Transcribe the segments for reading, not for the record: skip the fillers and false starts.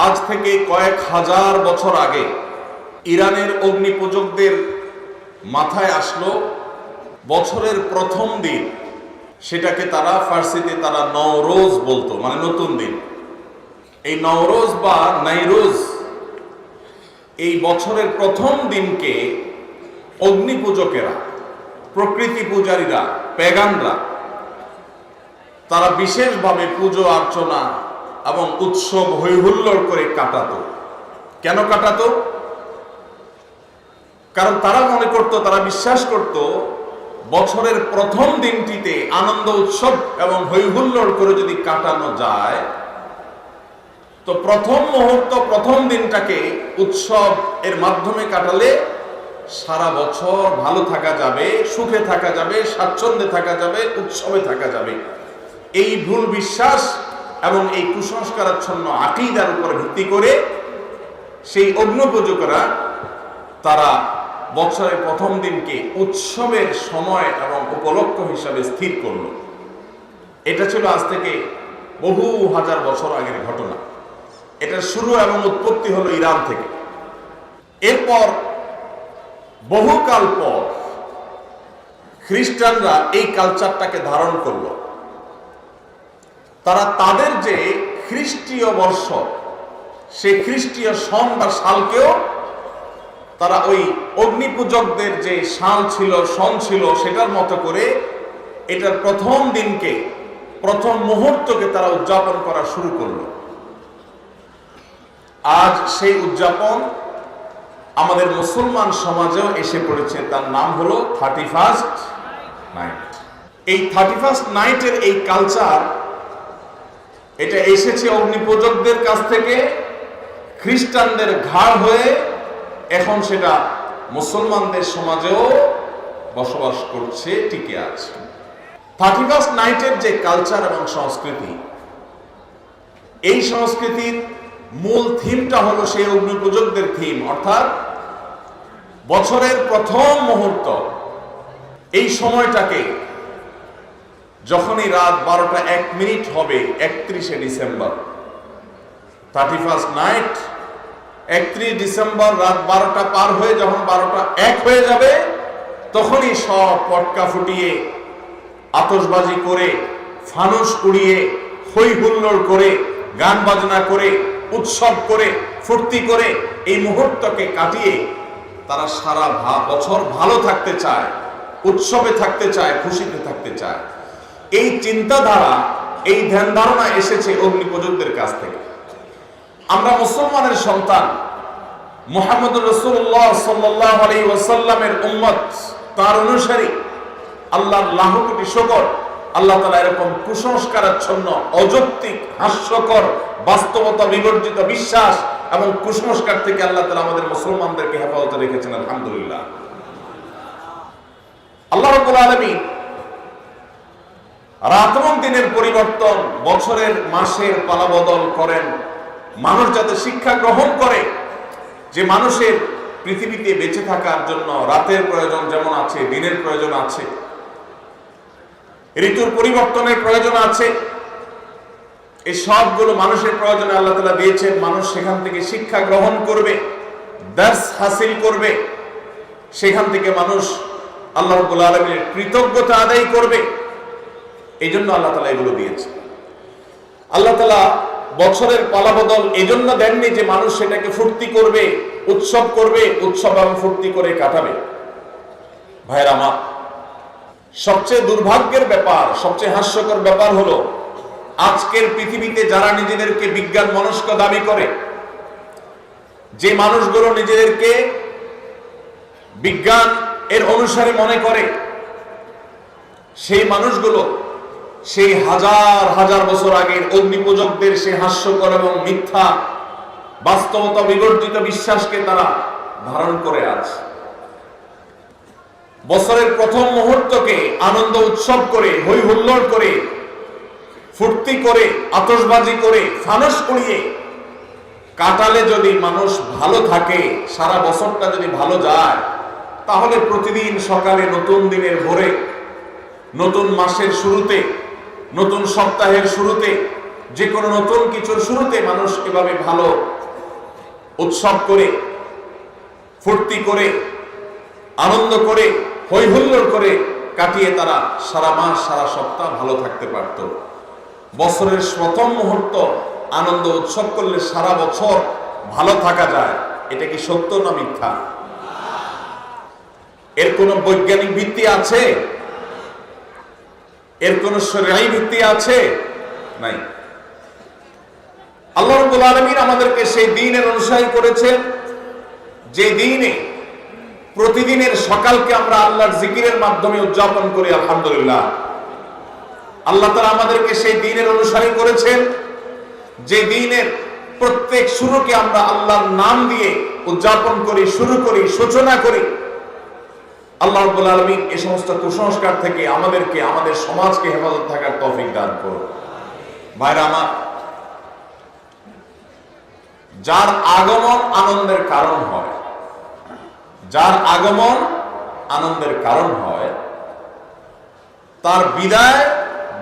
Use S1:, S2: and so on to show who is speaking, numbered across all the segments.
S1: আজ থেকে কয়েক হাজার বছর আগে ইরানের অগ্নিপূজকদের মাথায় আসলো বছরের প্রথম দিন, সেটাকে তারা ফার্সিতে তারা নওরোজ বলতো, মানে নতুন দিন। এই নওরোজ বা নাইরোজ, এই বছরের প্রথম দিনকে অগ্নিপূজকেরা, প্রকৃতি পূজারীরা, প্যাগানরা তারা বিশেষভাবে পুজো অর্চনা এবং উৎসব হৈহুল্লোড় করে কাটাতো। কেন কাটাতো? কারণ তারা মনে করত, তারা বিশ্বাস করত, বছরের প্রথম দিনটিতে আনন্দ উৎসব এবং হৈহুল্লোড় করে যদি কাটানো যায়, তো প্রথম মুহূর্ত, প্রথম দিনটাকে উৎসব এর মাধ্যমে কাটালে সারা বছর ভালো থাকা যাবে, সুখে থাকা যাবে, স্বাচ্ছন্দ্যে থাকা যাবে, উৎসবে থাকা যাবে। এই ভুল বিশ্বাস এবং এই কুসংস্কারাচ্ছন্ন আকীদার উপর ভিত্তি করে সেই অগ্নিপূজকেরা তারা বছরের প্রথম দিনকে উৎসবের সময় এবং উপলক্ষ হিসাবে স্থির করল। এটা ছিল আজ থেকে বহু হাজার বছর আগের ঘটনা। এটার শুরু এবং উৎপত্তি হলো ইরান থেকে। এরপর বহুকাল পর খ্রিস্টানরা এই কালচারটাকে ধারণ করলো। তারা তাদের যে খ্রিস্টীয় বর্ষ, সেই খ্রিস্টীয় সন বা সালকেও তারা ওই অগ্নিপূজকদের যে সাল ছিল, সন ছিল, সেটার মতো করে এটার প্রথম দিনকে, প্রথম মুহূর্তকে তারা উদযাপন করা শুরু করলো। আজ সেই উদযাপন আমাদের মুসলমান সমাজেও এসে পড়েছে। তার নাম হলো 31st নাইট। এই 31st নাইটের এই কালচার, এটা এসেছে অগ্নিপূজকদের কাছ থেকে, খ্রিস্টানদের ঘাড় হয়ে এখন সেটা মুসলমানদের সমাজেও বসবাস করছে, টিকে আছে। 31st নাইটের যে কালচার এবং সংস্কৃতি, এই সংস্কৃতির মূল থিমটা হলো সেই অগ্নিপূজকদের থিম, অর্থাৎ বছরের প্রথম মুহূর্ত, এই সময়টাকে যখনই রাত 12টা 1 মিনিট হবে, 31শে ডিসেম্বর 31st নাইট, 31 ডিসেম্বর রাত 12টা পার হয়ে যখন 12টা 1 হয়ে যাবে, তখনই সব পটকা ফুটিয়ে, আতশবাজি করে, ফানুস উড়িয়ে, হই হুল্লোড় করে, গান বাজনা করে, উৎসব করে, ফুর্তি করে এই মুহূর্তকে কাটিয়ে তারা সারা বছর ভালো থাকতে চায়, উৎসবে থাকতে চায়, খুশিতে থাকতে চায়। এই চিন্তাধারা, এই ধ্যান ধারণা এসেছে অগ্নিপূজকদের কাছ থেকে। আমরা মুসলমানের সন্তান, মুহাম্মদুর রাসূলুল্লাহ সাল্লাল্লাহু আলাইহি ওয়াসাল্লামের উম্মত, তার অনুসারী। আল্লাহর লাখ কোটি শুকর, আল্লাহ তাআলা এরকম কুসংস্কারাচ্ছন্ন, অযৌক্তিক, হাস্যকর, বাস্তবতা বিবর্জিত বিশ্বাস এবং কুসংস্কার থেকে আল্লাহ তাআলা আমাদের মুসলমানদেরকে হেফাজতে রেখেছেন, আলহামদুলিল্লাহ। আল্লাহ রাব্বুল আলামিন রাত এবং দিনের পরিবর্তন, বছরের মাসের পালাবদল করেন, মানুষ যাতে শিক্ষা গ্রহণ করে যে মানুষের পৃথিবীতে বেঁচে থাকার জন্য রাতের প্রয়োজন যেমন আছে, দিনের প্রয়োজন আছে, ঋতুর পরিবর্তনের প্রয়োজন আছে। এই সবগুলো মানুষের প্রয়োজনে আল্লাহ তাআলা দিয়েছেন। মানুষ সেখান থেকে শিক্ষা গ্রহণ করবে, দার্স হাসিল করবে, সেখান থেকে মানুষ আল্লাহ রাব্বুল আলামিনের কৃতজ্ঞতা আদায় করবে। এই জন্য আল্লাহ তাআলা এগুলো দিয়েছে। আল্লাহ তাআলা বছরের পালাবদল এই জন্য দেননি যে মানুষ সেটাকে ফুর্তি করবে, উৎসব করবে, উৎসব এবং ফুর্তি করে কাটাবে। ভাইয়ের আমার, সবচেয়ে দুর্ভাগ্যের ব্যাপার, সবচেয়ে হাস্যকর ব্যাপার হলো আজকের পৃথিবীতে যারা নিজেদেরকে বিজ্ঞান মনস্ক দাবি করে, যে মানুষগুলো নিজেদেরকে বিজ্ঞান এর অনুসারী মনে করে, সেই মানুষগুলো সেই হাজার হাজার বছর আগের অগ্নিপূজকদের সেই হাস্যকর এবং মিথ্যা, বাস্তবতা বিবর্জিত বিশ্বাসকে তারা ধারণ করে আছে। বছরের প্রথম মুহূর্তকে আনন্দ উৎসব করে, হই হুল্লোড় করে, ফুর্তি করে, আতশবাজি করে, ফানুস উড়িয়ে কাটালে যদি মানুষ ভালো থাকে, সারা বছরটা যদি ভালো যায়, তাহলে প্রতিদিন সকালে, নতুন দিনের ভোরে, নতুন মাসের শুরুতে, নতুন সপ্তাহের শুরুতে যে কোনো নতুন কিছুর শুরুতে মানুষ এভাবে ভালো উৎসব করে, ফুর্তি করে, আনন্দ করে, হৈ হুল্লোড় করে কাটিয়ে তারা সারা মাস সারা সপ্তাহ ভালো থাকতে পারত। বছরের প্রথম মুহূর্ত আনন্দ উৎসব করলে সারা বছর ভালো থাকা যায়। এটা কি সত্য না মিথ্যা? এর কোন বৈজ্ঞানিক ভিত্তি আছে? এর কোন শরীয়ী ভিত্তি আছে? নাই। আল্লাহ রাব্বুল আলামিন আমাদেরকে সেই দ্বীনের অনুসারী করেছেন যে দ্বীনে প্রতিদিনের সকালকে আমরা আল্লাহর জিকিরের মাধ্যমে উদযাপন করি। আলহামদুলিল্লাহ। আল্লাহ তাআলা আমাদেরকে সেই দ্বীনের অনুসারী করেছেন যে দ্বীনের প্রত্যেক শুরুকে আমরা আল্লাহর নাম দিয়ে উদযাপন করি, শুরু করি, সূচনা করি। আল্লাহ রাব্বুল আলামিন এই সমস্ত কুসংস্কার থেকে আমাদেরকে, আমাদের সমাজকে হেফাজত থাকার তৌফিক দান করুন। ভাইরা আমার, যার আগমন আনন্দের কারণ হয়, যার আগমন আনন্দের কারণ হয়, তার বিদায়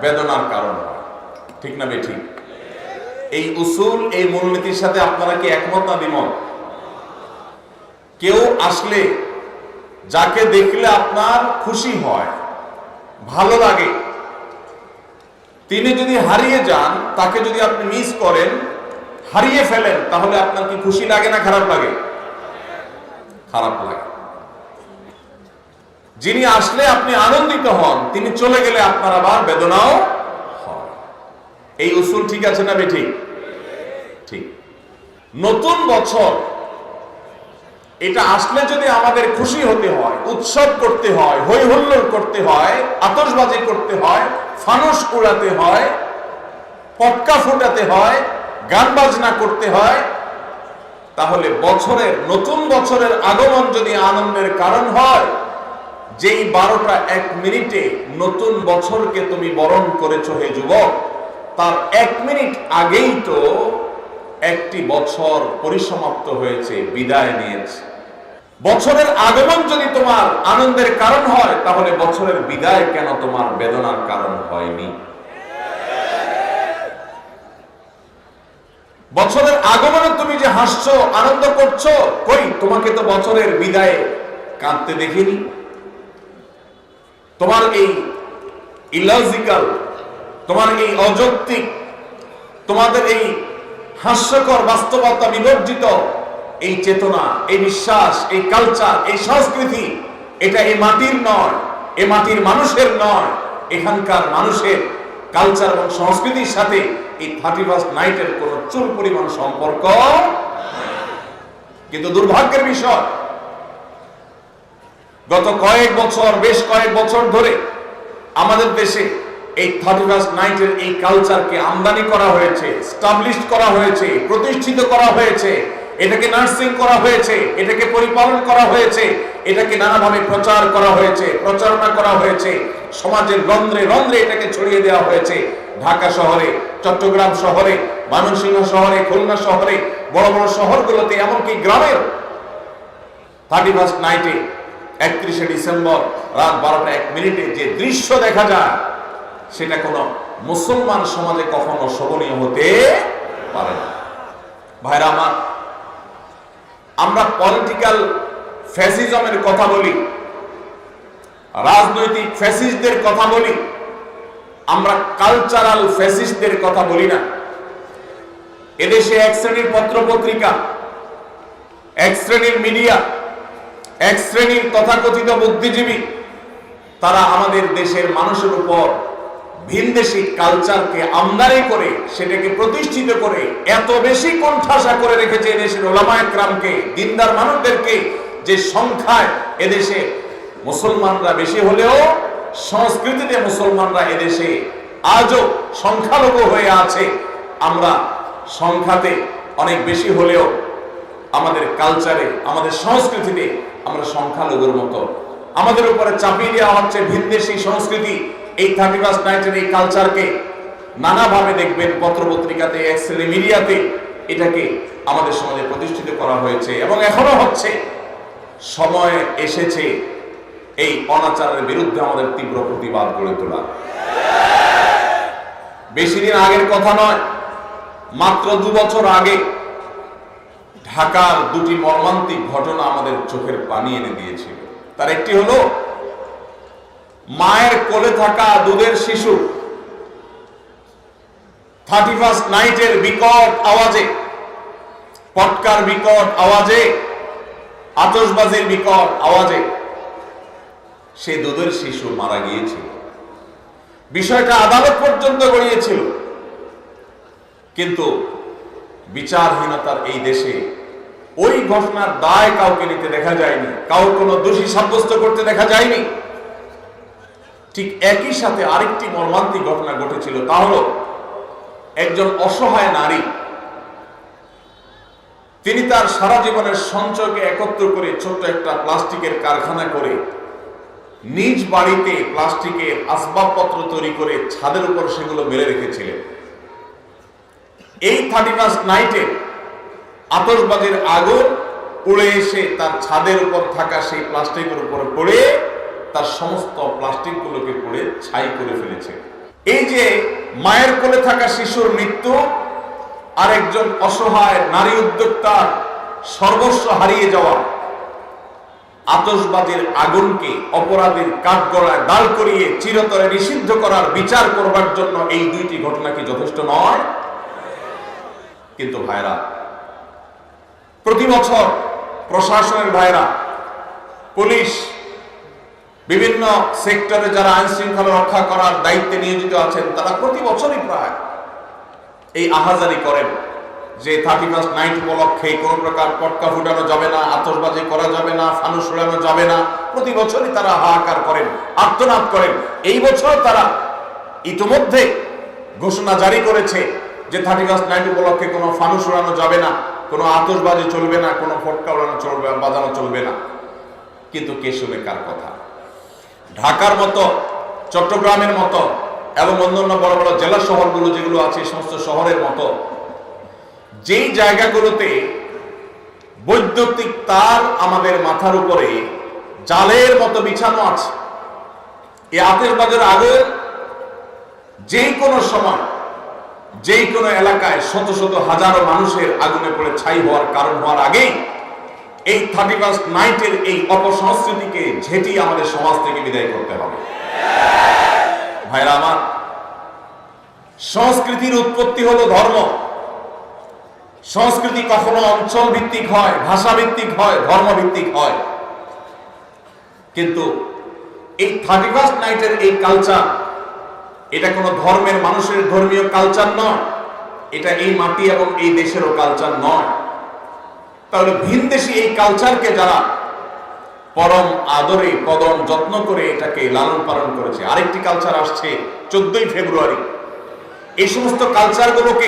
S1: বেদনার কারণ হয়। ঠিক না বেঠিক? এই উসুল, এই মূলনীতির সাথে আপনারা কি একমত না দ্বিমত? কেউ আসলে, যাকে দেখলে আপনার খুশি হয়, ভালো লাগে, তিনি যদি হারিয়ে যান, তাকে যদি আপনি মিস করেন, হারিয়ে ফেলেন, তাহলে আপনার কি খুশি লাগে না খারাপ লাগে? খারাপ লাগে। যিনি আসলে আপনি আনন্দিত হন, তিনি চলে গেলে আপনার আবার বেদনাও হয়। এই উসুল ঠিক আছে না বেঠিক? ঠিক। নতুন বছর এটা আসলে যদি আমাদের খুশি হতে হয়, উৎসব করতে হয়, হৈ হুল্লোড় করতে হয়, আতশবাজি করতে হয়, ফানুস উড়াতে হয়, পটকা ফুটাতে হয়, গান বাজনা করতে হয়, তাহলে বছরের, নতুন বছরের আগমন যদি আনন্দের কারণ হয়, যেই 12টা 1 মিনিটে নতুন বছরকে তুমি বরণ করেছো হে যুবক, তার 1 মিনিট আগেই তো একটি বছর পরিসমাপ্ত হয়েছে, বিদায় নিয়েছে। বছরের আগমন যদি তোমার আনন্দের কারণ হয়, তাহলে বছরের বিদায় কেন তোমার বেদনার কারণ হয়নি? বছরের আগমনে তুমি যে হাসছো, আনন্দ করছো, কই তোমাকে তো বছরের বিদায়ে কাঁদতে দেখিনি। তোমার এই ইলজিক্যাল, তোমার এই অযৌক্তিক, তোমাদের এই হাস্যকর বাস্তবতা বিবর্জিত এই চেতনা, এই বিশ্বাস, এই কালচার, এই সংস্কৃতি, এটা এই মাটির নয়, এই মাটির মানুষের নয়। এখানকার মানুষের কালচার এবং সংস্কৃতির সাথে এই 31st নাইটের কোন চুল পরিমাণ সম্পর্ক। কিন্তু দুর্ভাগ্যের বিষয়, গত কয়েক বছর, বেশ কয়েক বছর ধরে আমাদের দেশে এই 31st নাইটের এই কালচারকে আমদানি করা হয়েছে, স্টাবলিশ করা হয়েছে, প্রতিষ্ঠিত করা হয়েছে, এটাকে নার্সিং করা হয়েছে, এটাকে পরিপালন করা হয়েছে, এটাকে নানাভাবে প্রচার করা হয়েছে, প্রচারণা করা হয়েছে, সমাজের রন্ধ্রে রন্ধ্রে এটাকে ছড়িয়ে দেওয়া হয়েছে। ঢাকা শহরে, চট্টগ্রাম শহরে, ময়মনসিংহ শহরে, খুলনা শহরে, বড় বড় শহরগুলোতে, এমনকি গ্রামের 31st নাইটে 31শে ডিসেম্বর রাত 12টা 1 মিনিটে যে দৃশ্য দেখা যায়, সেটা কোনো মুসলমান সমাজে কখনো শোভনীয় হতে পারে না। ভাইরা আমার, আমরা পলিটিক্যাল ফ্যাসিজমের কথা বলি, রাজনৈতিক ফ্যাসিস্টদের কথা বলি, আমরা কালচারাল ফ্যাসিস্টদের কথা বলি না। এদেশে এক শ্রেণীর পত্র পত্রিকা, এক শ্রেণীর মিডিয়া, এক শ্রেণীর তথাকথিত বুদ্ধিজীবী, তারা আমাদের দেশের মানুষের উপর ভিনদেশী কালচারকে আমদানি করে, সেটাকে প্রতিষ্ঠিত করে এত বেশি কোণঠাসা করে রেখেছে এদেশের ওলামায়ে কেরামকে, দিনদার মানুষদেরকে, যে সংখ্যায় এদেশে মুসলমানরা বেশি হলেও সংস্কৃতিতে মুসলমানরা এদেশে আজও সংখ্যালঘু হয়ে আছে। আমরা সংখ্যাতে অনেক বেশি হলেও আমাদের কালচারে, আমাদের সংস্কৃতিতে আমরা সংখ্যালঘুর মতো। আমাদের উপরে চাপিয়ে দেওয়া হচ্ছে ভিনদেশী সংস্কৃতি। এই 31st নাইটের এই কালচারকে নানাভাবে দেখবেন পত্রপত্রিকাতে, এক্সেলে, মিডিয়াতে এটাকে আমাদের সমাজে প্রতিষ্ঠিত করা হয়েছে এবং এখনো হচ্ছে। সময় এসেছে এই অনাচারের বিরুদ্ধে আমাদের তীব্র প্রতিবাদ গড়ে তোলা। বেশি দিন আগের কথা নয়, মাত্র 2 বছর আগে ঢাকার দুটি মর্মান্তিক ঘটনা আমাদের চোখের পানি এনে দিয়েছিল। তার একটি হলো মায়ের কোলে থাকা দুধের শিশু 31st নাইটের বিকট আওয়াজে, পটকার বিকট আওয়াজে, আতশবাজির বিকট আওয়াজে সে দুধের শিশু মারা গিয়েছিল। বিষয়টা আদালত পর্যন্ত গড়িয়েছিল, কিন্তু বিচারহীনতার এই দেশে ওই ঘটনার দায় কাউকে নিতে দেখা যায়নি, কাউকে কোনো দোষী সাব্যস্ত করতে দেখা যায়নি। ঠিক একই সাথে আরেকটি মর্মান্তিক ঘটনা ঘটেছিল, তা হলো একজন অসহায় নারী, তিনি তার সারা জীবনের সঞ্চয়কে একত্র করে ছোট্ট একটা প্লাস্টিকের কারখানা করে নিজ বাড়িতে প্লাস্টিকের আসবাবপত্র তৈরি করে ছাদের উপর সেগুলো মেলে রেখেছিলেন। এই 31st নাইটে আতশবাজির আগুন উড়ে এসে তার ছাদের উপর থাকা সেই প্লাস্টিকের উপরে পড়ে তার সমস্ত প্লাস্টিকগুলোকে পুড়ে ছাই করে ফেলেছে। এই যে মায়ের কোলে থাকা শিশুর মৃত্যু আর একজন অসহায় নারী উদ্যোক্তার সর্বস্ব হারিয়ে যাওয়া, আতশবাজির আগুনকে অপরাধীর কাঠগড়ায় দাঁড় করিয়ে চিরতরে নিষিদ্ধ করার বিচার করবার জন্য এই দুইটি ঘটনা কি যথেষ্ট নয়? কিন্তু ভাইরা, প্রতি বছর প্রশাসনের ভাইরা, পুলিশ, বিভিন্ন সেক্টরে যারা আইন শৃঙ্খলা রক্ষা করার দায়িত্বে নিয়োজিত আছেন, তারা প্রতি বছরই প্রায় এই আহাজারি করেন যে 31st নাইট উপলক্ষে কোনো প্রকার পটকা ফুটানো যাবে না, আতশবাজি করা যাবে না, ফানুস উড়ানো যাবে না। প্রতি বছরই তারা হাহাকার করেন, আর্তনাদ করেন। এই বছর তারা ইতিমধ্যে ঘোষণা জারি করেছে যে 31st নাইট উপলক্ষে কোনো ফানুস উড়ানো যাবে না, কোনো আতশবাজি চলবে না, কোনো ফটকা উড়ানো চলবে, বাজানো চলবে না। কিন্তু কে শুনে কার কথা? ঢাকার মতো, চট্টগ্রামের মতো এবং অন্যান্য বড় বড় জেলা শহরগুলো যেগুলো আছে, সমস্ত শহরের মতো যেই জায়গাগুলোতে বৈদ্যুতিক তার আমাদের মাথার উপরে জালের মতো বিছানো আছে, এই আতশবাজির আগুন যেই কোনো সময়, যেই কোনো এলাকায় শত শত হাজারো মানুষের আগুনে পড়ে ছাই হওয়ার কারণ হওয়ার আগেই এই 31st নাইটের এই অপসংস্কৃতিকে ঝেঁটিয়ে আমাদের সমাজ থেকে বিদায় করতে হবে। ভাইরা আমার, সংস্কৃতির উৎপত্তি হলো ধর্ম। সংস্কৃতি কখনো অঞ্চল ভিত্তিক হয়, ভাষা ভিত্তিক হয়, ধর্ম ভিত্তিক হয়। কিন্তু এই 31st নাইটের এই কালচার, এটা কোনো ধর্মের মানুষের ধর্মীয় কালচার নয়, এটা এই মাটি এবং এই দেশেরও কালচার নয়। তাহলে ভিনদেশী এই কালচারকে যারা পরম আদরে কদম যত্ন করে এটাকে লালন পালন করেছে, আরেকটি কালচার আসছে 14ই ফেব্রুয়ারি। এই সমস্ত কালচারগুলোকে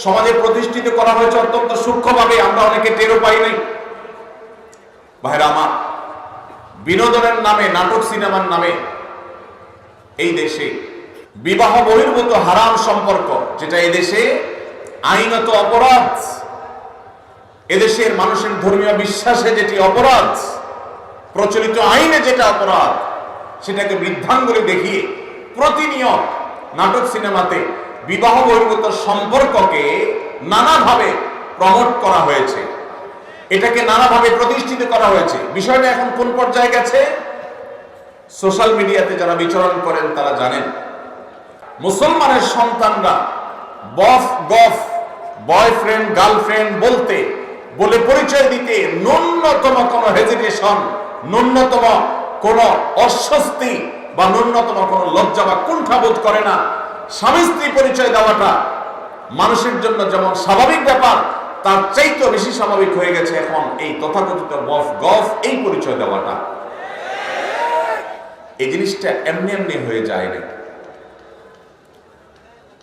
S1: সমাজে প্রতিষ্ঠিত করা হয়েছে অত্যন্ত সূক্ষ্মভাবে, আমরা অনেকে টেরও পাই নাই। ভাইরা আমার, বিনোদনের নামে, নাটক সিনেমার নামে এই দেশে বিবাহ বহির্ভূত হারাম সম্পর্ক, যেটা এই দেশে আইনত অপরাধ, এদেশের মানুষের ধর্মীয় বিশ্বাসে যেটি অপরাধ, প্রচলিত আইনে যেটা অপরাধ, সেটাকে বৃদ্ধাঙ্গুলি দেখিয়ে প্রতিনিয়ত নাটক সিনেমাতে বিবাহ বহির্ভূত সম্পর্ককে নানাভাবে প্রমোট করা হয়েছে, এটাকে নানাভাবে প্রতিষ্ঠিত করা হয়েছে। বিষয়টা এখন কোন পর্যায়ে গেছে? সোশ্যাল মিডিয়াতে যারা বিচরণ করেন তারা জানেন, মুসলমানের সন্তানরা বফ গফ, বয়ফ্রেন্ড গার্লফ্রেন্ড বলে পরিচয় দিতে ন্যূনতম কোনো হেজিটেশন, ন্যূনতম কোনো অস্বস্তি বা ন্যূনতম কোনো লজ্জা বা কুণ্ঠাবোধ করে না। স্বামী স্ত্রী পরিচয় দেওয়াটা মানুষের জন্য যেমন স্বাভাবিক ব্যাপার, তার চাইতেও বেশি স্বাভাবিক হয়ে গেছে এখন এই তথাকথিত বফ গফ এই পরিচয় দেওয়াটা। এই জিনিসটা এমনি এমনি হয়ে যায় না।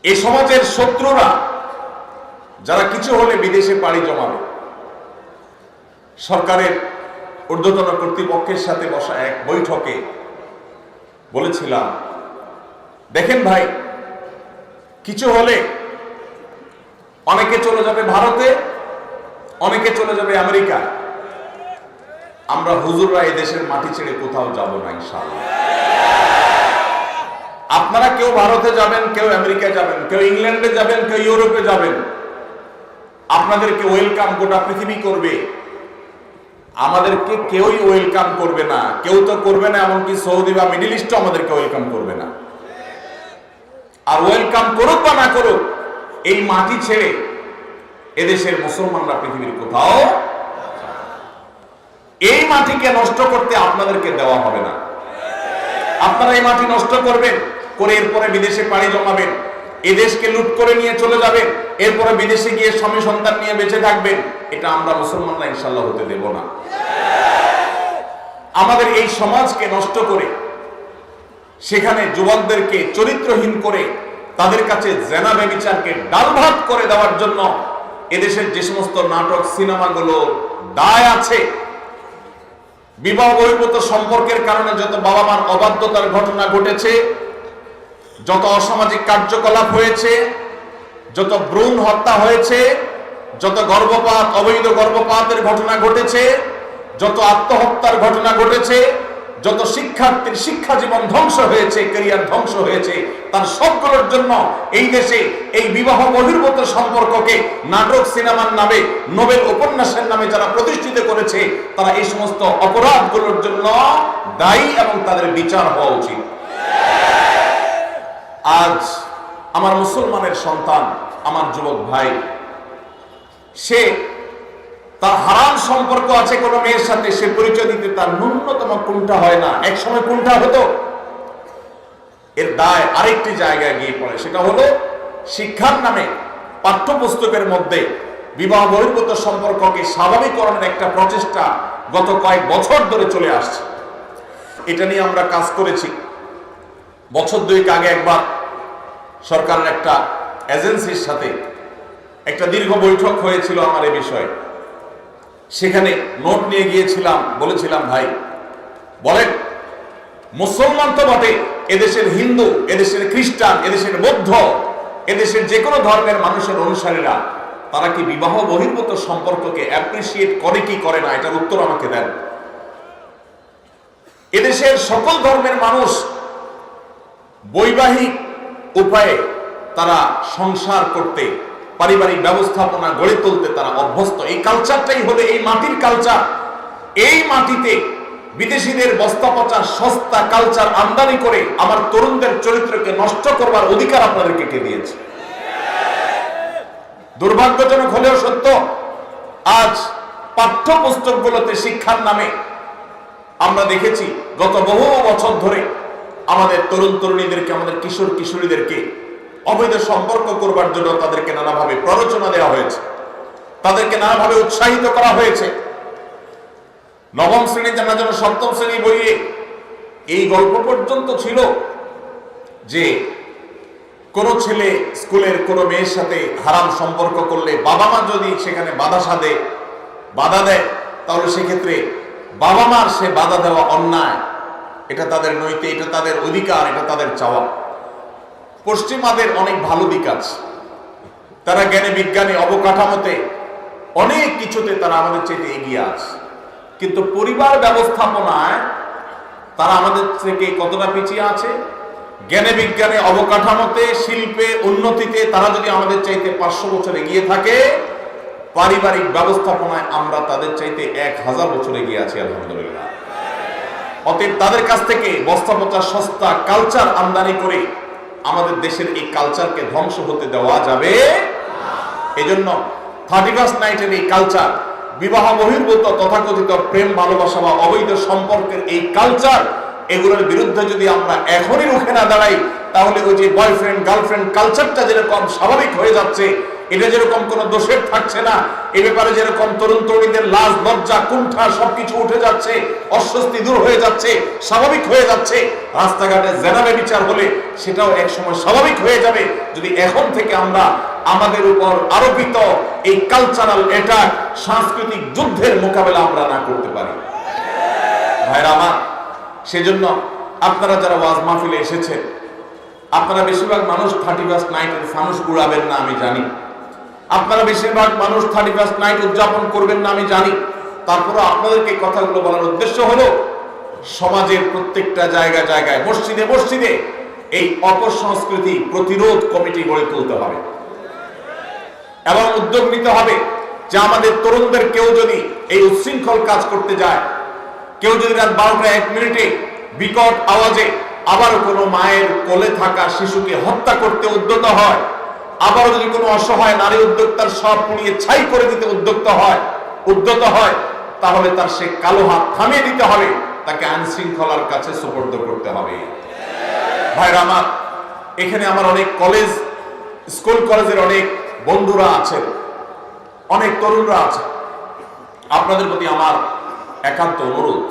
S1: এই সমাজের শত্রুরা যারা কিছু হলে বিদেশে পাড়ি জমাবে, সরকারের ঊর্ধ্বতন কর্তৃপক্ষের সাথে বসা এক বৈঠকে বলেছিলাম, দেখেন ভাই, কিছু হলে অনেকে চলে যাবে ভারতে, অনেকে চলে যাবে আমেরিকা, আমরা হুজুররা এই দেশের মাটি ছেড়ে কোথাও যাব না ইনশাআল্লাহ। আপনারা কেউ ভারতে যাবেন, কেউ আমেরিকা যাবেন, কেউ ইংল্যান্ডে যাবেন, কেউ ইউরোপে যাবেন, আপনাদেরকে ওয়েলকাম গোটা পৃথিবী করবে, আমাদেরকে কেউই ওয়েলকাম করবে না। কেউ তো করবে না, এমনকি সৌদি বা মিডল ইস্টও আমাদেরকে ওয়েলকাম করবে না। আর ওয়েলকাম করুক বা না করুক, এই মাটি ছেড়ে এদেশের মুসলমানরা পৃথিবীর কোথাও, এই মাটিকে নষ্ট করতে আপনাদেরকে দেওয়া হবে না। আপনারা এই মাটি নষ্ট করবেন, করে এরপরে বিদেশে পাড়ি জমাবেন, এদেশকে লুট করে নিয়ে চলে যাবেন, এরপরে বিদেশে গিয়ে স্বামী সন্তান নিয়ে বেঁচে থাকবেন। এটা আমরা মুসলমানরা ইনশাল্লাহ হতে দেব না। আমাদের এই সমাজকে নষ্ট করে, সেখানে যুবকদেরকে চরিত্রহীন করে, তাদের কাছে জেনা ব্যভিচারকে ডাল ভাত করে দেওয়ার জন্য এদেশের যে সমস্ত নাটক সিনেমাগুলো দায় আছে, বিবাহ বহির্ভূত সম্পর্কের কারণে যত বাবা মার অবাধ্যতার ঘটনা ঘটেছে, যত অসামাজিক কার্যকলাপ হয়েছে, যত ভ্রূণ হত্যা হয়েছে, যত গর্ভপাত, অবৈধ গর্ভপাতের ঘটনা ঘটেছে, যত আত্মহত্যার ঘটনা ঘটেছে, যত শিক্ষার্থীর শিক্ষা জীবন ধ্বংস হয়েছে, ক্যারিয়ার ধ্বংস হয়েছে, তার সবগুলোর জন্য এই দেশে এই বিবাহ বহির্ভূত সম্পর্ককে নাটক সিনেমার নামে, নোবেল উপন্যাসের নামে যারা প্রতিষ্ঠিত করেছে, তারা এই সমস্ত অপরাধগুলোর জন্য দায়ী এবং তাদের বিচার হওয়া উচিত। আজ আমার মুসলমানের সন্তান, আমার যুবক ভাই, সে তার হারাম সম্পর্ক আছে কোন মেয়ের সাথে, সে পরিচয় দিতে তার ন্যূনতম কুণ্ঠা হয় না। এক সময় কুণ্ঠা হতো, এর দায় আরেকটি জায়গায় গিয়ে পড়ে, সেটা হলো শিক্ষার নামে পাঠ্যপুস্তকের মধ্যে বিবাহ বহির্ভূত সম্পর্ককে স্বাভাবিকরণের একটা প্রচেষ্টা গত কয়েক বছর ধরে চলে আসছে। এটা নিয়ে আমরা কাজ করেছি। বছর দুয়েক আগে একবার সরকারের একটা এজেন্সির সাথে একটা দীর্ঘ বৈঠক হয়েছিল আমার এই বিষয়ে। সেখানে নোট নিয়ে গিয়েছিলাম, বলেছিলাম, ভাই বলেন, মুসলমান তো বটে, এদেশের হিন্দু, এদেশের খ্রিস্টান, এদেশের বৌদ্ধ, এদেশের যে কোনো ধর্মের মানুষের অনুসারীরা তারা কি বিবাহ বহির্ভূত সম্পর্ককে অ্যাপ্রিসিয়েট করে কি করে না, এটার উত্তর আমাকে দেন। এদেশের সকল ধর্মের মানুষ বৈবাহিক উপায়ে তারা সংসার করতে, পারিবারিক ব্যবস্থাপনা গড়ে তুলতে তারা অভ্যস্ত। এই কালচারটাই হলো এই মাটির কালচার। এই মাটিতে বিদেশিদের বস্তা পচা সস্তা কালচার আমদানি করে আমার তরুণদের চরিত্রকে নষ্ট করবার অধিকার আপনাদেরকে কে দিয়েছে? দুর্ভাগ্যজনক হলেও সত্য, আজ পাঠ্যপুস্তকগুলোতে শিক্ষার নামে আমরা দেখেছি গত বহু বছর ধরে আমাদের তরুণ তরুণীদেরকে, আমাদের কিশোর কিশোরীদেরকে অবৈধ সম্পর্ক করবার জন্য তাদেরকে নানাভাবে প্ররোচনা দেওয়া হয়েছে, তাদেরকে নানাভাবে উৎসাহিত করা হয়েছে। নবম শ্রেণী জানার জন্য সপ্তম শ্রেণী বইয়ে এই গল্প পর্যন্ত ছিল যে কোন ছেলে স্কুলের কোন মেয়ের সাথে হারাম সম্পর্ক করলে বাবা মা যদি সেখানে বাধা দেয়, তাহলে সেক্ষেত্রে বাবা মার সে বাধা দেওয়া অন্যায়, এটা তাদের নৈতিক, এটা তাদের অধিকার, এটা তাদের চাওয়া। পশ্চিমাদের অনেক ভালো দিক আছে, তারা জ্ঞানে বিজ্ঞানে অবকাঠামোতে অনেক কিছুতে তারা আমাদের চেয়ে এগিয়ে আছে, কিন্তু পরিবার ব্যবস্থাপনায় তারা আমাদের থেকে কতটা পিছিয়ে আছে? জ্ঞানে বিজ্ঞানে অবকাঠামোতে, শিল্পে, উন্নতিতে তারা যদি আমাদের চাইতে 500 বছর এগিয়ে থাকে, পারিবারিক ব্যবস্থাপনায় আমরা তাদের চাইতে 1000 বছর এগিয়ে আছি, আলহামদুলিল্লাহ। অতএব তাদের কাছ থেকে বস্তা পচা সস্তা কালচার আমদানি করে আমাদের দেশের এই কালচারকে ধ্বংস হতে দেওয়া যাবে। এজন্য 31st নাইটের এই কালচার, বিবাহ বহির্ভূত তথাকথিত প্রেম ভালোবাসা বা অবৈধ সম্পর্কের এই কালচার, এগুলোর বিরুদ্ধে যদি আমরা এখনই রুখে না দাঁড়াই, তাহলে ওই যে বয়ফ্রেন্ড গার্লফ্রেন্ড কালচারটা যেরকম স্বাভাবিক হয়ে যাচ্ছে, এটা যেরকম কোনো দোষের থাকছে না, এ ব্যাপারে যেরকম তরুণ তরুণীদের লাজ লজ্জা কুণ্ঠা সবকিছু উঠে যাচ্ছে, অস্বস্তি দূর হয়ে যাচ্ছে, স্বাভাবিক হয়ে যাচ্ছে, রাস্তাঘাটে জেনা ব্যভিচার হলে সেটাও একসময় স্বাভাবিক হয়ে যাবে, যদি এখন থেকে আমরা আমাদের উপর আরোপিত এই কালচারাল অ্যাটাক, সাংস্কৃতিক যুদ্ধের মোকাবেলা আমরা না করতে পারি। ভাইরা আমার, সেজন্য আপনারা যারা ওয়াজ মাহফিলে এসেছেন, আপনারা বেশিরভাগ মানুষ 31st নাইটের ফানুস উড়াবেন না আমি জানি, আপনারা বেশিরভাগ মানুষ 31st নাইট উদযাপন করবেন না আমি জানি। তারপরে আপনাদেরকে কথাগুলো বলার উদ্দেশ্য হলো সমাজের প্রত্যেকটা জায়গায় জায়গায়, মসজিদে মসজিদে এই অপসংস্কৃতি প্রতিরোধ কমিটি গড়ে তুলতে হবে। এবং উদ্যোগ নিতে হবে যে আমাদের তরুণদের কেউ যদি এই উচ্ছৃঙ্খল কাজ করতে যায়, কেউ যদি রাত 12টা 1 মিনিটে বিকট আওয়াজে আবারও কোনো মায়ের কোলে থাকা শিশুকে হত্যা করতে উদ্যত হয়, আবারও যদি কোনো অসহায় নারী উদ্যোক্তার সব পুড়িয়ে ছাই করে দিতে উদ্যত হয়, তাহলে তার সে কালো হাত থামিয়ে দিতে হবে, তাকে আইন শৃঙ্খলার কাছে সুপর্দ করতে হবে। ভাইরা আমার, এখানে আমার অনেক স্কুল কলেজের অনেক বন্ধুরা আছেন, অনেক তরুণরা আছেন। আপনাদের প্রতি আমার একান্ত অনুরোধ,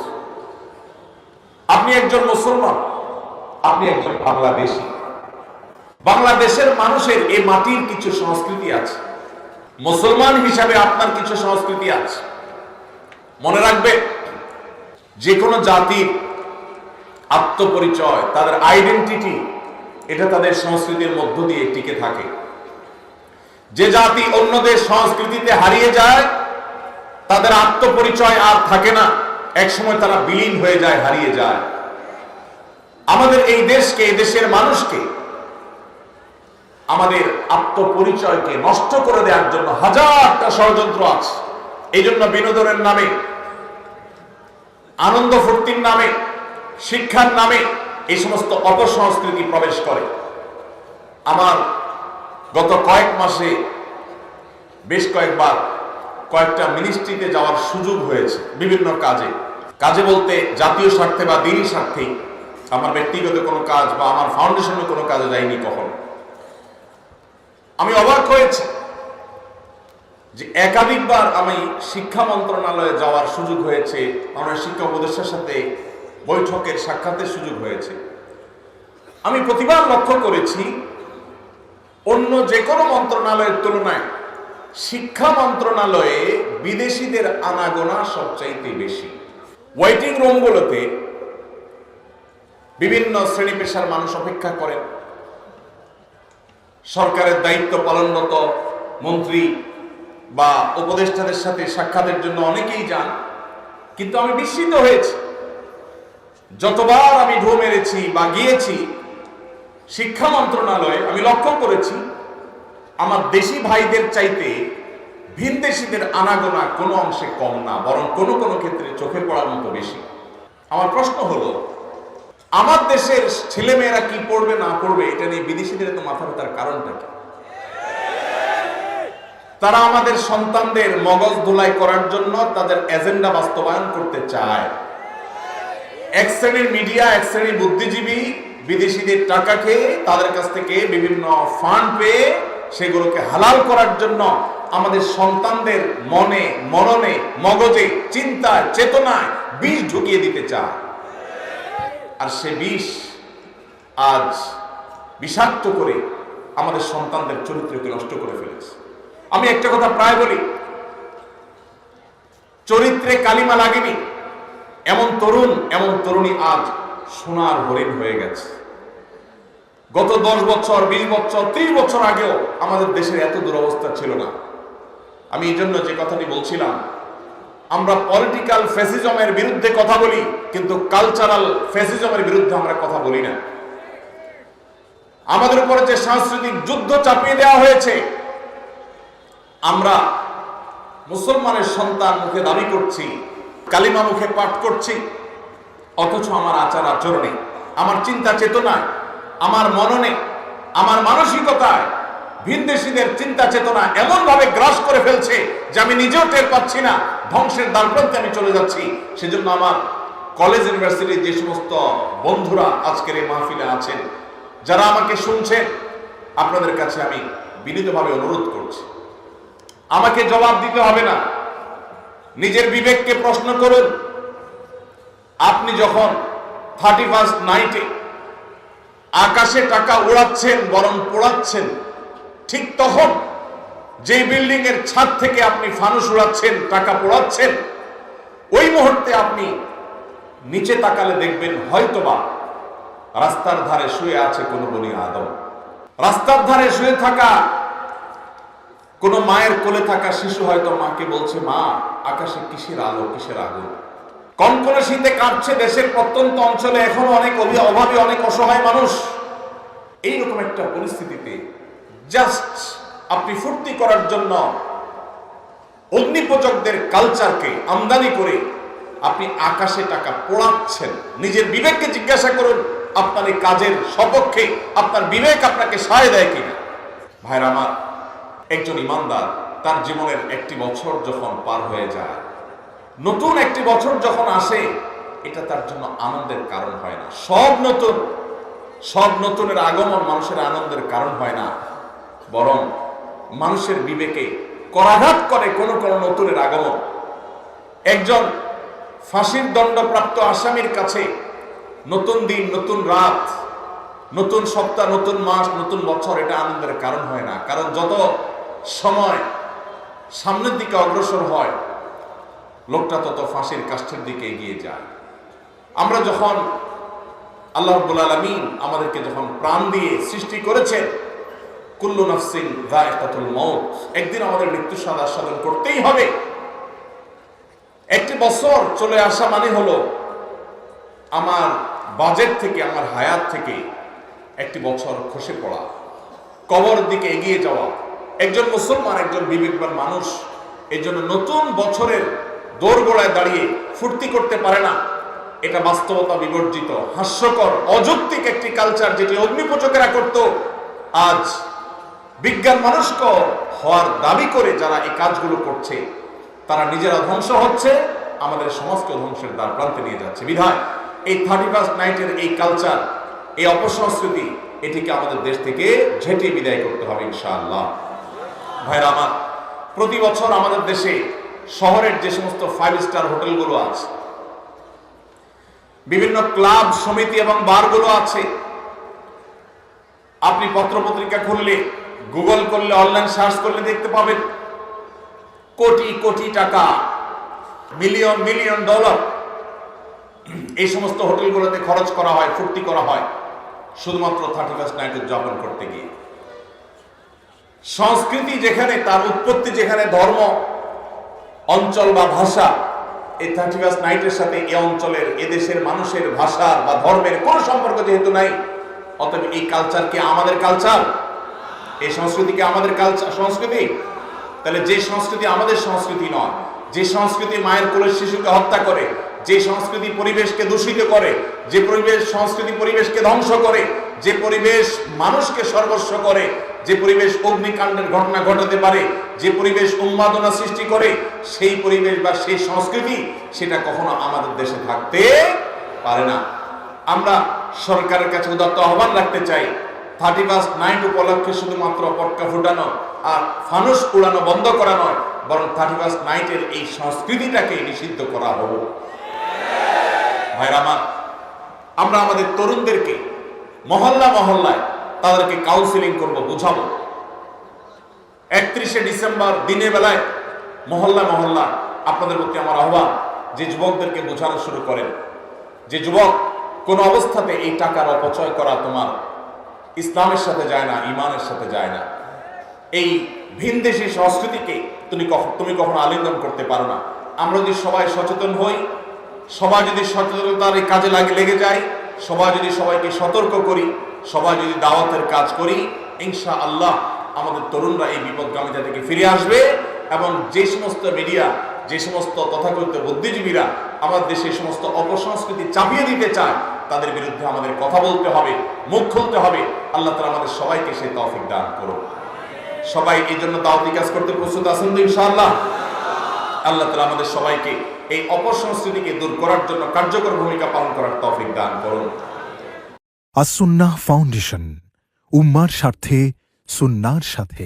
S1: আপনি একজন মুসলমান, আপনি একজন বাংলাদেশী। বাংলাদেশের মানুষের এই মাটির কিছু সংস্কৃতি আছে, মুসলমান হিসাবে আপনার কিছু সংস্কৃতি আছে। মনে রাখবে, যে কোনো জাতির আত্মপরিচয়, তাদের আইডেন্টিটি, এটা তাদের সংস্কৃতির মধ্য দিয়ে টিকে থাকে। যে জাতি অন্যদের সংস্কৃতিতে হারিয়ে যায়, তাদের আত্মপরিচয় আর থাকে না, একসময় তারা বিলীন হয়ে যায়, হারিয়ে যায়। আমাদের এই দেশকে, এই দেশের মানুষকে, আমাদের আত্মপরিচয়কে নষ্ট করে দেওয়ার জন্য হাজারটা ষড়যন্ত্র আছে। এই জন্য বিনোদনের নামে, আনন্দ ফুর্তির নামে, শিক্ষার নামে এই সমস্ত অপসংস্কৃতি প্রবেশ করে। আমার গত কয়েক মাসে বেশ কয়েকবার কয়েকটা মিনিস্ট্রিতে যাওয়ার সুযোগ হয়েছে, বিভিন্ন কাজে বলতে জাতীয় স্বার্থে বা দিনই স্বার্থেই, আমার ব্যক্তিগত কোনো কাজ বা আমার ফাউন্ডেশনের কোনো কাজে যাইনি কখনো। আমি অবাক হয়েছি যে একাধিকবার আমি শিক্ষা মন্ত্রণালয়ে যাওয়ার সুযোগ হয়েছে, আমার শিক্ষা উপদেষ্টার সাথে বৈঠকের সাক্ষাতের সুযোগ হয়েছে। আমি প্রতিবার লক্ষ্য করেছি, অন্য যে কোনো মন্ত্রণালয়ের তুলনায় শিক্ষা মন্ত্রণালয়ে বিদেশিদের আনাগোনা সবচাইতে বেশি। ওয়েটিং রুমগুলোতে বিভিন্ন শ্রেণী পেশার মানুষ অপেক্ষা করেন, সরকারের দায়িত্ব পালনরত মন্ত্রী বা উপদেষ্টাদের সাথে সাক্ষাতের জন্য অনেকেই যান। কিন্তু আমি বিস্মিত হয়েছি, যতবার আমি ঢু মেরেছি বা গিয়েছি শিক্ষা মন্ত্রণালয়ে, আমি লক্ষ্য করেছি আমার দেশি ভাইদের চাইতে ভিনদেশীদের আনাগোনা কোনো অংশে কম না, বরং কোনো কোনো ক্ষেত্রে চোখে পড়ার মতো বেশি। আমার প্রশ্ন হলো, আমার দেশের ছেলেমেয়েরা কি পড়বে না পড়বে এটা নিয়ে বিদেশিদের তো মাথা ব্যথার কারণটা কি? তারা আমাদের সন্তানদের মগজ ধোলাই করার জন্য তাদের এজেন্ডা বাস্তবায়ন করতে চায়। এক শ্রেণীর মিডিয়া, এক শ্রেণীর বুদ্ধিজীবী বিদেশিদের টাকা খেয়ে, তাদের কাছ থেকে বিভিন্ন ফান্ড পেয়ে সেগুলোকে হালাল করার জন্য আমাদের সন্তানদের মনে, মননে, মগজে, চিন্তায়, চেতনায় বিষ ঢুকিয়ে দিতে চায়। আর সে বিষ আজ বিষাক্ত করে আমাদের সন্তানদের চরিত্রকে নষ্ট করে ফেলেছে। আমি একটা কথা প্রায় বলি, চরিত্রে কালিমা লাগেনি এমন তরুণ, এমন তরুণী আজ সোনার হরিণ হয়ে গেছে। গত 10 বছর, 20 বছর, 30 বছর আগেও আমাদের দেশের এত দুরবস্থা ছিল না। আমি এই জন্য যে কথাটি বলছিলাম, আমরা পলিটিক্যাল ফ্যাসিজমের বিরুদ্ধে কথা বলি, কিন্তু কালচারাল ফ্যাসিজমের বিরুদ্ধে আমরা কথা বলি না। আমাদের উপরে যে সাংস্কৃতিক যুদ্ধ চাপিয়ে দেওয়া হয়েছে, আমরা মুসলমানের সন্তান মুখে দাবি করছি, কালিমা মুখে পাঠ করছি, অথচ আমার আচার আচরণে, আমার চিন্তা চেতনায়, আমার মননে, আমার মানসিকতায় ভিনদেশীদের চিন্তা চেতনা এমন ভাবে গ্রাস করে ফেলছে যে আমি নিজেও টের পাচ্ছি না, ধ্বংসের দ্বারপ্রান্তে আমি চলে যাচ্ছি। সেজন্য আমার কলেজ ইউনিভার্সিটির যে সমস্ত বন্ধুরা আজকের এই মাহফিলে আছেন, যারা আমাকে শুনছেন, আপনাদের কাছে আমি বিনীতভাবে অনুরোধ করছি, আমাকে জবাব দিতে হবে না, নিজের বিবেককে প্রশ্ন করুন। আপনি যখন 31st নাইটে আকাশে টাকা উড়াচ্ছেন, বরং পোড়াচ্ছেন, ঠিক তখন যে বিল্ডিং এর ছাদ থেকে আপনি ফানুস উড়াচ্ছেন, টাকা পোড়াচ্ছেন, ওই মুহূর্তে আপনি নিচে তাকালে দেখবেন হয়তোবা রাস্তার ধারে শুয়ে আছে কোনো বনি আদম। রাস্তার ধারে শুয়ে থাকা কোনো মায়ের কোলে থাকা শিশু হয়তো মাকে বলছে, মা আকাশে কিসের আলো, কিসের আগুন। কনকনে শীতে কাঁপছে দেশের প্রত্যন্ত অঞ্চলে এখনো অনেক অভাবী, অনেক অসহায় মানুষ। এইরকম একটা পরিস্থিতিতে জাস্ট আপনি ফুর্তি করার জন্য অগ্নিপূজকদের কালচারকে আমদানি করে আপনি আকাশে টাকা পোড়াচ্ছেন। নিজের বিবেককে জিজ্ঞাসা করুন, আপনার এই কাজের সপক্ষে আপনার বিবেক আপনাকে সায় দেয় কিনা। ভাইরা আমার, একজন ইমানদার তার জীবনের একটি বছর যখন পার হয়ে যায়, নতুন একটি বছর যখন আসে, এটা তার জন্য আনন্দের কারণ হয় না। সব নতুনের আগমন মানুষের আনন্দের কারণ হয় না, বরং মানুষের বিবেকে করাঘাত করে কোন নতুনের আগমন। একজন ফাঁসির দণ্ডপ্রাপ্ত আসামির কাছে নতুন দিন, নতুন রাত, নতুন সপ্তাহ, নতুন মাস, নতুন বছর এটা আনন্দের কারণ হয় না। কারণ যত সময় সামনের দিকে অগ্রসর হয়, লোকটা তত ফাঁসির কাষ্ঠের দিকে এগিয়ে যায়। আমরা যখন আল্লাহ রাব্বুল আলামিন আমাদেরকে যখন প্রাণ দিয়ে সৃষ্টি করেছেন, কুল্লু নাফসিন যায়কাতুল মউত, একদিন আমাদের মৃত্যু সাধন করতেই হবে। একটি বছর চলে আসা মানে হলো আমার বাজেট থেকে, আমার হায়াত থেকে একটি বছর খসে পড়া, কবর দিকে এগিয়ে যাওয়া। একজন মুসলমান, একজন বিবেকবান মানুষ এই জন্য নতুন বছরের দোরগোড়ায় দাঁড়িয়ে ফুর্তি করতে পারে না। এটা বাস্তবতা বিবর্জিত, হাস্যকর, অযৌক্তিক একটি কালচার, যেটি অগ্নিপূজকেরা করত। আজ বিজ্ঞান মনস্ক হওয়ার দাবি করে যারা এই কাজগুলো করছে, তারা নিজেরা ধ্বংস হচ্ছে, আমাদের সমাজকে ধ্বংসের দ্বার প্রান্তে নিয়ে যাচ্ছে। বিধায় এই 31st নাইটের এই কালচার, এই অপসংস্কৃতি, এটিকে আমাদের দেশ থেকে ঝেঁটিয়ে বিদায় করতে হবে ইনশাআল্লাহ। ভাইরা আমার, প্রতি বছর আমাদের দেশে শহরের যে সমস্ত 5 স্টার হোটেলগুলো আছে, বিভিন্ন ক্লাব, সমিতি এবং বারগুলো আছে, আপনি পত্রপত্রিকা খুললে, গুগল করলে, অনলাইন সার্চ করলে দেখতে পাবেন কোটি কোটি টাকা, মিলিয়ন মিলিয়ন ডলার এই সমস্ত হোটেলগুলোতে খরচ করা হয়, ফুর্তি করা হয় শুধুমাত্র 31st নাইট উদযাপন করতে গিয়ে। সংস্কৃতি যেখানে, তার উৎপত্তি যেখানে, ধর্ম, অঞ্চল বা ভাষা, এই 31st নাইটের সাথে এই অঞ্চলের, এদেশের মানুষের ভাষার বা ধর্মের কোনো সম্পর্ক যেহেতু নাই, অতএব এই কালচার কি আমাদের কালচার? এই সংস্কৃতি কি আমাদের কালচার, সংস্কৃতি? তাহলে যে সংস্কৃতি আমাদের সংস্কৃতি নয়, যে সংস্কৃতি মায়ের কোলের শিশুকে হত্যা করে, যে সংস্কৃতি পরিবেশকে দূষিত করে, যে সংস্কৃতি পরিবেশকে ধ্বংস করে, যে পরিবেশ মানুষকে সর্বস্ব করে, যে পরিবেশ অগ্নিকাণ্ডের ঘটনা ঘটাতে পারে, যে পরিবেশ উন্মাদনা সৃষ্টি করে, সেই পরিবেশ বা সেই সংস্কৃতি, সেটা কখনো আমাদের দেশে থাকতে পারে না। আমরা সরকারের কাছে উদাত্ত আহ্বান রাখতে চাই, 31st নাইট উপলক্ষে শুধুমাত্র পটকা ফুটানো আর ফানুস উড়ানো বন্ধ করা নয়, বরং 31st নাইটের এই সংস্কৃতিটাকে নিষিদ্ধ করা হোক। ভাইরা আমার, আমরা আমাদের তরুণদেরকে মহল্লায় তাদেরকে কাউন্সিলিং করব, বুঝাবো। 31শে ডিসেম্বর দিনের বেলায় মহল্লা আপনাদের প্রতি আমার আহ্বান, যে যুবকদেরকে বোঝানো শুরু করেন, যে যুবক, কোন অবস্থাতে এই টাকার অপচয় করা তোমার ইসলামের সাথে যায় না, ইমানের সাথে যায় না। এই ভিনদেশী সংস্কৃতিকে তুমি কখনো আলিঙ্গন করতে পারো না। আমরা যদি সবাই সচেতন হই, সবাই যদি সচেতনতার এই কাজে লেগে যায়, সবাই যদি সবাইকে সতর্ক করি, সবাই যদি দাওয়াতের কাজ করি, ইনশাআল্লাহ আমাদের তরুণরা এই বিপদগামিতা থেকে ফিরে আসবে। এবং যে সমস্ত মিডিয়া, যে সমস্ত তথাকথিত বুদ্ধিজীবীরা আমাদের দেশে সমস্ত অপসংস্কৃতি চাপিয়ে দিতে চায়, তাদের বিরুদ্ধে আমাদের কথা বলতে হবে, মুখ খুলতে হবে। আল্লাহ তাআলা আমাদের সবাইকে সেই তৌফিক দান করুন। সবাই এই জন্য দাওয়াতি কাজ করতে প্রস্তুত আছেন তো ইনশাআল্লাহ? আল্লাহ তাআলা আমাদের সবাইকে এই অপসংস্কৃতিকে দূর করার জন্য কার্যকর ভূমিকা পালন করার তৌফিক দান করুন।
S2: আস-সুন্নাহ ফাউন্ডেশন, উম্মার স্বার্থে, সুন্নাহর সাথে।